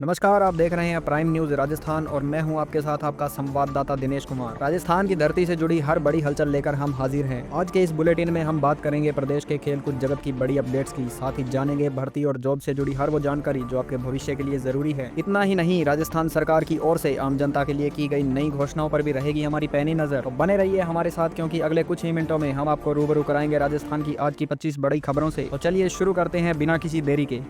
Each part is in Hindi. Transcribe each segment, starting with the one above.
नमस्कार, आप देख रहे हैं प्राइम न्यूज़ राजस्थान और मैं हूं आपके साथ आपका संवाददाता दिनेश कुमार। राजस्थान की धरती से जुड़ी हर बड़ी हलचल लेकर हम हाजिर हैं। आज के इस बुलेटिन में हम बात करेंगे प्रदेश के खेलकूद जगत की बड़ी अपडेट्स की, साथ ही जानेंगे भर्ती और जॉब से जुड़ी हर वो जानकारी जो आपके भविष्य के लिए जरूरी है। इतना ही नहीं, राजस्थान सरकार की ओर से आम जनता के लिए की गई नई घोषणाओं पर भी रहेगी हमारी पैनी नजर। तो बने रहिए हमारे साथ, क्योंकि अगले कुछ ही मिनटों में हम आपको रूबरू कराएंगे राजस्थान की आज की 25 बड़ी खबरों से। तो चलिए शुरू करते हैं बिना किसी देरी के।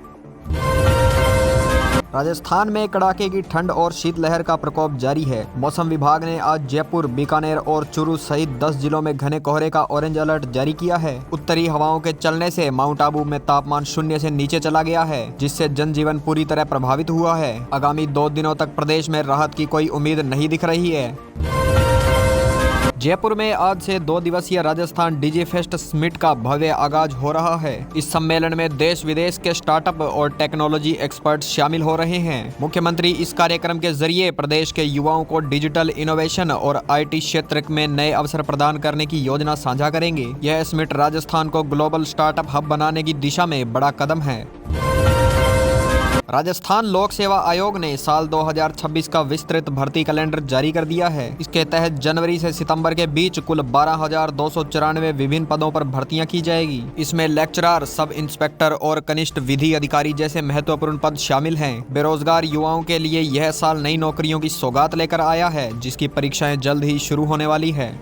राजस्थान में कड़ाके की ठंड और शीतलहर का प्रकोप जारी है। मौसम विभाग ने आज जयपुर, बीकानेर और चूरू सहित 10 जिलों में घने कोहरे का ऑरेंज अलर्ट जारी किया है। उत्तरी हवाओं के चलने से माउंट आबू में तापमान 0 से नीचे चला गया है, जिससे जनजीवन पूरी तरह प्रभावित हुआ है। आगामी 2 दिनों तक प्रदेश में राहत की कोई उम्मीद नहीं दिख रही है। जयपुर में आज से 2 दिवसीय राजस्थान डिजी फेस्ट समिट का भव्य आगाज हो रहा है। इस सम्मेलन में देश विदेश के स्टार्टअप और टेक्नोलॉजी एक्सपर्ट शामिल हो रहे हैं। मुख्यमंत्री इस कार्यक्रम के जरिए प्रदेश के युवाओं को डिजिटल इनोवेशन और IT क्षेत्र में नए अवसर प्रदान करने की योजना साझा करेंगे। यह समिट राजस्थान को ग्लोबल स्टार्टअप हब बनाने की दिशा में बड़ा कदम है। राजस्थान लोक सेवा आयोग ने साल 2026 का विस्तृत भर्ती कैलेंडर जारी कर दिया है। इसके तहत जनवरी से सितंबर के बीच कुल 12,294 विभिन्न पदों पर भर्तियां की जाएगी। इसमें लेक्चरर, सब इंस्पेक्टर और कनिष्ठ विधि अधिकारी जैसे महत्वपूर्ण पद शामिल हैं। बेरोजगार युवाओं के लिए यह साल नई नौकरियों की सौगात लेकर आया है, जिसकी परीक्षाएं जल्द ही शुरू होने वाली है।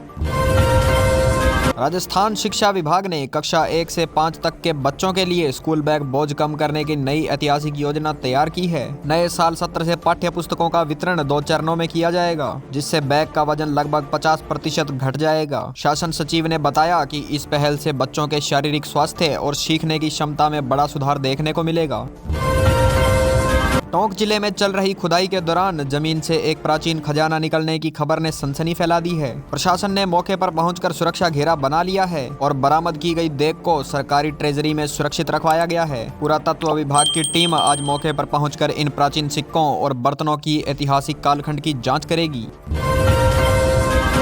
राजस्थान शिक्षा विभाग ने कक्षा 1 से 5 तक के बच्चों के लिए स्कूल बैग बोझ कम करने की नई ऐतिहासिक योजना तैयार की है। नए साल सत्र से पाठ्य पुस्तकों का वितरण 2 चरणों में किया जाएगा, जिससे बैग का वजन लगभग 50% घट जाएगा। शासन सचिव ने बताया कि इस पहल से बच्चों के शारीरिक स्वास्थ्य और सीखने की क्षमता में बड़ा सुधार देखने को मिलेगा। टोंक जिले में चल रही खुदाई के दौरान जमीन से एक प्राचीन खजाना निकलने की खबर ने सनसनी फैला दी है। प्रशासन ने मौके पर पहुंचकर सुरक्षा घेरा बना लिया है और बरामद की गई देग को सरकारी ट्रेजरी में सुरक्षित रखवाया गया है। पुरातत्व विभाग की टीम आज मौके पर पहुंचकर इन प्राचीन सिक्कों और बर्तनों की ऐतिहासिक कालखंड की जाँच करेगी।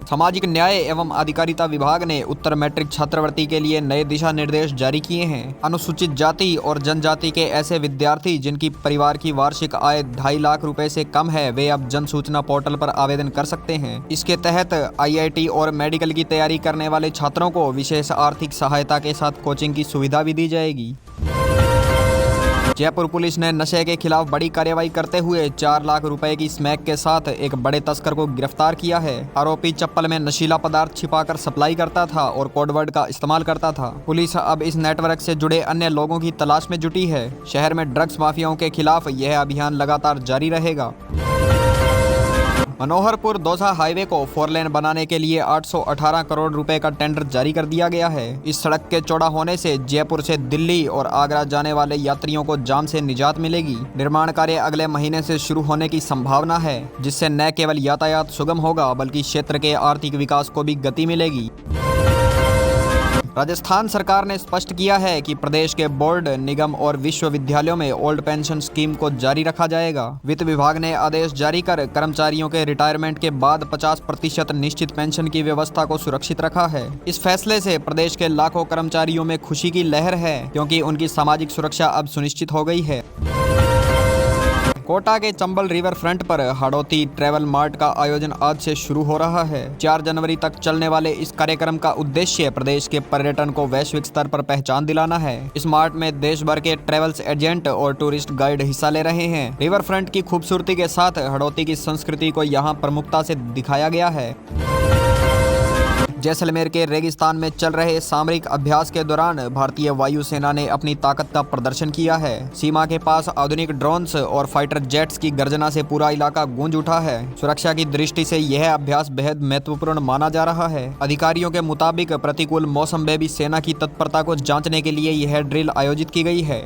सामाजिक न्याय एवं अधिकारिता विभाग ने उत्तर मैट्रिक छात्रवृत्ति के लिए नए दिशा निर्देश जारी किए हैं। अनुसूचित जाति और जनजाति के ऐसे विद्यार्थी जिनकी परिवार की वार्षिक आय 2.5 लाख रुपए से कम है, वे अब जन सूचना पोर्टल पर आवेदन कर सकते हैं। इसके तहत IIT और मेडिकल की तैयारी करने वाले छात्रों को विशेष आर्थिक सहायता के साथ कोचिंग की सुविधा भी दी जाएगी। जयपुर पुलिस ने नशे के खिलाफ बड़ी कार्रवाई करते हुए 4 लाख रुपए की स्मैक के साथ एक बड़े तस्कर को गिरफ्तार किया है। आरोपी चप्पल में नशीला पदार्थ छिपाकर सप्लाई करता था और कोडवर्ड का इस्तेमाल करता था। पुलिस अब इस नेटवर्क से जुड़े अन्य लोगों की तलाश में जुटी है। शहर में ड्रग्स माफियाओं के खिलाफ यह अभियान लगातार जारी रहेगा। मनोहरपुर दौसा हाईवे को 4 लेन बनाने के लिए 818 करोड़ रुपए का टेंडर जारी कर दिया गया है। इस सड़क के चौड़ा होने से जयपुर से दिल्ली और आगरा जाने वाले यात्रियों को जाम से निजात मिलेगी। निर्माण कार्य अगले महीने से शुरू होने की संभावना है, जिससे न केवल यातायात सुगम होगा बल्कि क्षेत्र के आर्थिक विकास को भी गति मिलेगी। राजस्थान सरकार ने स्पष्ट किया है कि प्रदेश के बोर्ड, निगम और विश्वविद्यालयों में ओल्ड पेंशन स्कीम को जारी रखा जाएगा। वित्त विभाग ने आदेश जारी कर कर्मचारियों के रिटायरमेंट के बाद 50% निश्चित पेंशन की व्यवस्था को सुरक्षित रखा है। इस फैसले से प्रदेश के लाखों कर्मचारियों में खुशी की लहर है, क्योंकि उनकी सामाजिक सुरक्षा अब सुनिश्चित हो गई है। कोटा के चंबल रिवर फ्रंट पर हाड़ौती ट्रैवल मार्ट का आयोजन आज से शुरू हो रहा है। 4 जनवरी तक चलने वाले इस कार्यक्रम का उद्देश्य प्रदेश के पर्यटन को वैश्विक स्तर पर पहचान दिलाना है। इस मार्ट में देश भर के ट्रैवल्स एजेंट और टूरिस्ट गाइड हिस्सा ले रहे हैं। रिवर फ्रंट की खूबसूरती के साथ हाड़ौती की संस्कृति को यहाँ प्रमुखता से दिखाया गया है। जैसलमेर के रेगिस्तान में चल रहे सामरिक अभ्यास के दौरान भारतीय वायुसेना ने अपनी ताकत का प्रदर्शन किया है। सीमा के पास आधुनिक ड्रोन्स और फाइटर जेट्स की गर्जना से पूरा इलाका गूंज उठा है। सुरक्षा की दृष्टि से यह अभ्यास बेहद महत्वपूर्ण माना जा रहा है। अधिकारियों के मुताबिक प्रतिकूल मौसम में भी सेना की तत्परता को जांचने के लिए यह ड्रिल आयोजित की गई है।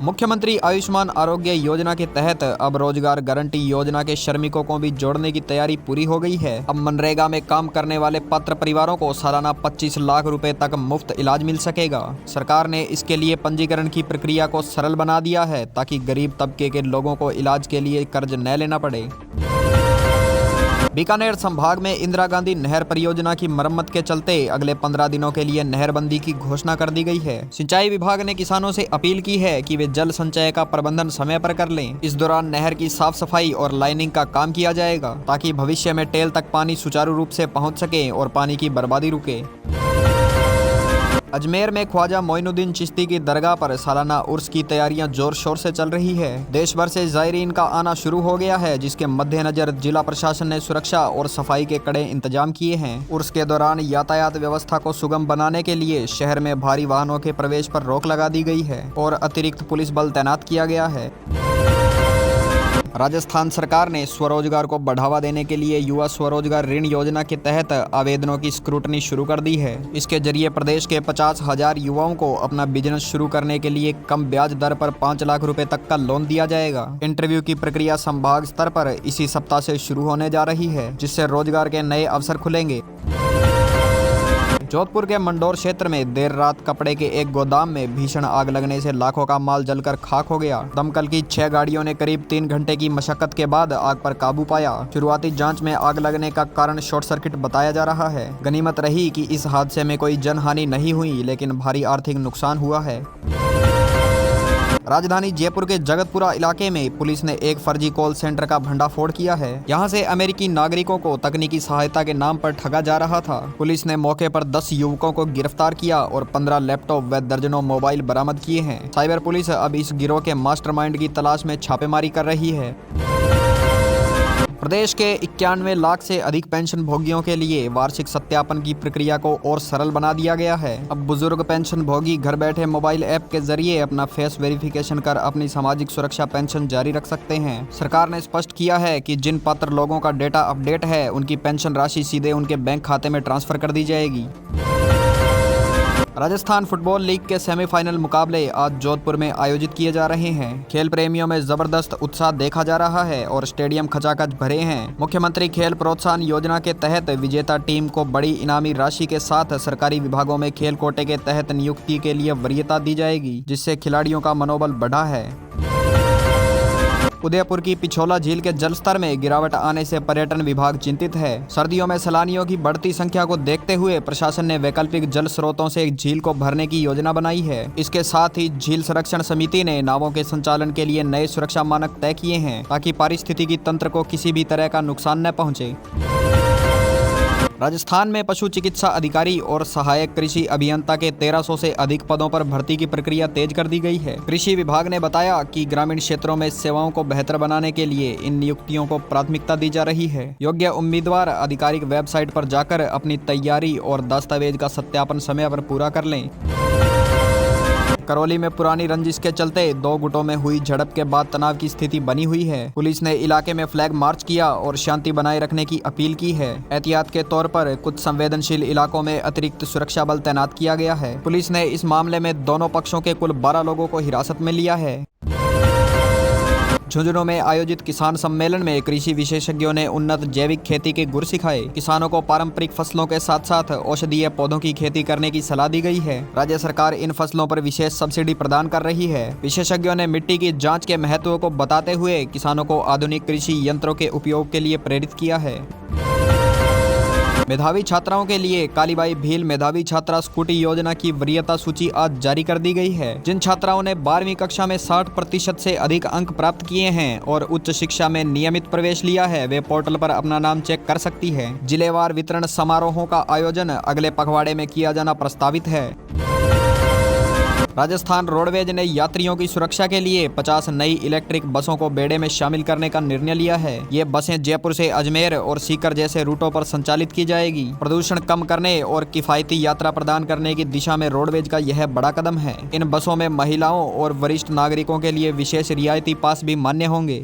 मुख्यमंत्री आयुष्मान आरोग्य योजना के तहत अब रोजगार गारंटी योजना के श्रमिकों को भी जोड़ने की तैयारी पूरी हो गई है। अब मनरेगा में काम करने वाले पात्र परिवारों को सालाना 25 लाख रुपए तक मुफ्त इलाज मिल सकेगा। सरकार ने इसके लिए पंजीकरण की प्रक्रिया को सरल बना दिया है, ताकि गरीब तबके के लोगों को इलाज के लिए कर्ज न लेना पड़े। बीकानेर संभाग में इंदिरा गांधी नहर परियोजना की मरम्मत के चलते अगले 15 दिनों के लिए नहरबंदी की घोषणा कर दी गई है। सिंचाई विभाग ने किसानों से अपील की है कि वे जल संचय का प्रबंधन समय पर कर लें। इस दौरान नहर की साफ सफाई और लाइनिंग का काम किया जाएगा ताकि भविष्य में टेल तक पानी सुचारू रूप से पहुंच सके और पानी की बर्बादी रुके। अजमेर में ख्वाजा मोइनुद्दीन चिश्ती की दरगाह पर सालाना उर्स की तैयारियां जोर शोर से चल रही है। देश भर से ज़ायरीन का आना शुरू हो गया है, जिसके मद्देनजर जिला प्रशासन ने सुरक्षा और सफाई के कड़े इंतजाम किए हैं। उर्स के दौरान यातायात व्यवस्था को सुगम बनाने के लिए शहर में भारी वाहनों के प्रवेश पर रोक लगा दी गई है और अतिरिक्त पुलिस बल तैनात किया गया है। राजस्थान सरकार ने स्वरोजगार को बढ़ावा देने के लिए युवा स्वरोजगार ऋण योजना के तहत आवेदनों की स्क्रूटनी शुरू कर दी है। इसके जरिए प्रदेश के 50,000 युवाओं को अपना बिजनेस शुरू करने के लिए कम ब्याज दर पर 5 लाख रुपए तक का लोन दिया जाएगा। इंटरव्यू की प्रक्रिया संभाग स्तर पर इसी सप्ताह से शुरू होने जा रही है, जिससे रोजगार के नए अवसर खुलेंगे। जोधपुर के मंडोर क्षेत्र में देर रात कपड़े के एक गोदाम में भीषण आग लगने से लाखों का माल जलकर खाक हो गया। दमकल की 6 गाड़ियों ने करीब 3 घंटे की मशक्कत के बाद आग पर काबू पाया। शुरुआती जांच में आग लगने का कारण शॉर्ट सर्किट बताया जा रहा है। गनीमत रही कि इस हादसे में कोई जनहानि नहीं हुई, लेकिन भारी आर्थिक नुकसान हुआ है। राजधानी जयपुर के जगतपुरा इलाके में पुलिस ने एक फर्जी कॉल सेंटर का भंडाफोड़ किया है। यहां से अमेरिकी नागरिकों को तकनीकी सहायता के नाम पर ठगा जा रहा था। पुलिस ने मौके पर 10 युवकों को गिरफ्तार किया और 15 लैपटॉप व दर्जनों मोबाइल बरामद किए हैं। साइबर पुलिस अब इस गिरोह के मास्टरमाइंड की तलाश में छापेमारी कर रही है। प्रदेश के 91 लाख से अधिक पेंशन भोगियों के लिए वार्षिक सत्यापन की प्रक्रिया को और सरल बना दिया गया है। अब बुजुर्ग पेंशन भोगी घर बैठे मोबाइल ऐप के जरिए अपना फेस वेरिफिकेशन कर अपनी सामाजिक सुरक्षा पेंशन जारी रख सकते हैं। सरकार ने स्पष्ट किया है कि जिन पात्र लोगों का डेटा अपडेट है, उनकी पेंशन राशि सीधे उनके बैंक खाते में ट्रांसफर कर दी जाएगी। राजस्थान फुटबॉल लीग के सेमीफाइनल मुकाबले आज जोधपुर में आयोजित किए जा रहे हैं। खेल प्रेमियों में जबरदस्त उत्साह देखा जा रहा है और स्टेडियम खचाखच भरे हैं। मुख्यमंत्री खेल प्रोत्साहन योजना के तहत विजेता टीम को बड़ी इनामी राशि के साथ सरकारी विभागों में खेल कोटे के तहत नियुक्ति के लिए वरीयता दी जाएगी, जिससे खिलाड़ियों का मनोबल बढ़ा है। उदयपुर की पिछोला झील के जलस्तर में गिरावट आने से पर्यटन विभाग चिंतित है। सर्दियों में सैलानियों की बढ़ती संख्या को देखते हुए प्रशासन ने वैकल्पिक जल स्रोतों से झील को भरने की योजना बनाई है। इसके साथ ही झील संरक्षण समिति ने नावों के संचालन के लिए नए सुरक्षा मानक तय किए हैं, ताकि पारिस्थितिकी तंत्र को किसी भी तरह का नुकसान न पहुंचे। राजस्थान में पशु चिकित्सा अधिकारी और सहायक कृषि अभियंता के 1300 से अधिक पदों पर भर्ती की प्रक्रिया तेज कर दी गई है। कृषि विभाग ने बताया कि ग्रामीण क्षेत्रों में सेवाओं को बेहतर बनाने के लिए इन नियुक्तियों को प्राथमिकता दी जा रही है। योग्य उम्मीदवार आधिकारिक वेबसाइट पर जाकर अपनी तैयारी और दस्तावेज का सत्यापन समय पर पूरा कर लें। करौली में पुरानी रंजिश के चलते 2 गुटों में हुई झड़प के बाद तनाव की स्थिति बनी हुई है। पुलिस ने इलाके में फ्लैग मार्च किया और शांति बनाए रखने की अपील की है। एहतियात के तौर पर कुछ संवेदनशील इलाकों में अतिरिक्त सुरक्षा बल तैनात किया गया है। पुलिस ने इस मामले में दोनों पक्षों के कुल 12 लोगों को हिरासत में लिया है। झुंझुनू में आयोजित किसान सम्मेलन में कृषि विशेषज्ञों ने उन्नत जैविक खेती के गुर सिखाए। किसानों को पारंपरिक फसलों के साथ साथ औषधीय पौधों की खेती करने की सलाह दी गई है। राज्य सरकार इन फसलों पर विशेष सब्सिडी प्रदान कर रही है। विशेषज्ञों ने मिट्टी की जांच के महत्व को बताते हुए किसानों को आधुनिक कृषि यंत्रों के उपयोग के लिए प्रेरित किया है। मेधावी छात्राओं के लिए कालीबाई भील मेधावी छात्रा स्कूटी योजना की वरीयता सूची आज जारी कर दी गई है। जिन छात्राओं ने 12वीं कक्षा में 60% से अधिक अंक प्राप्त किए हैं और उच्च शिक्षा में नियमित प्रवेश लिया है, वे पोर्टल पर अपना नाम चेक कर सकती है। जिलेवार वितरण समारोहों का आयोजन अगले पखवाड़े में किया जाना प्रस्तावित है। राजस्थान रोडवेज ने यात्रियों की सुरक्षा के लिए 50 नई इलेक्ट्रिक बसों को बेड़े में शामिल करने का निर्णय लिया है। ये बसें जयपुर से अजमेर और सीकर जैसे रूटों पर संचालित की जाएगी। प्रदूषण कम करने और किफायती यात्रा प्रदान करने की दिशा में रोडवेज का यह बड़ा कदम है। इन बसों में महिलाओं और वरिष्ठ नागरिकों के लिए विशेष रियायती पास भी मान्य होंगे।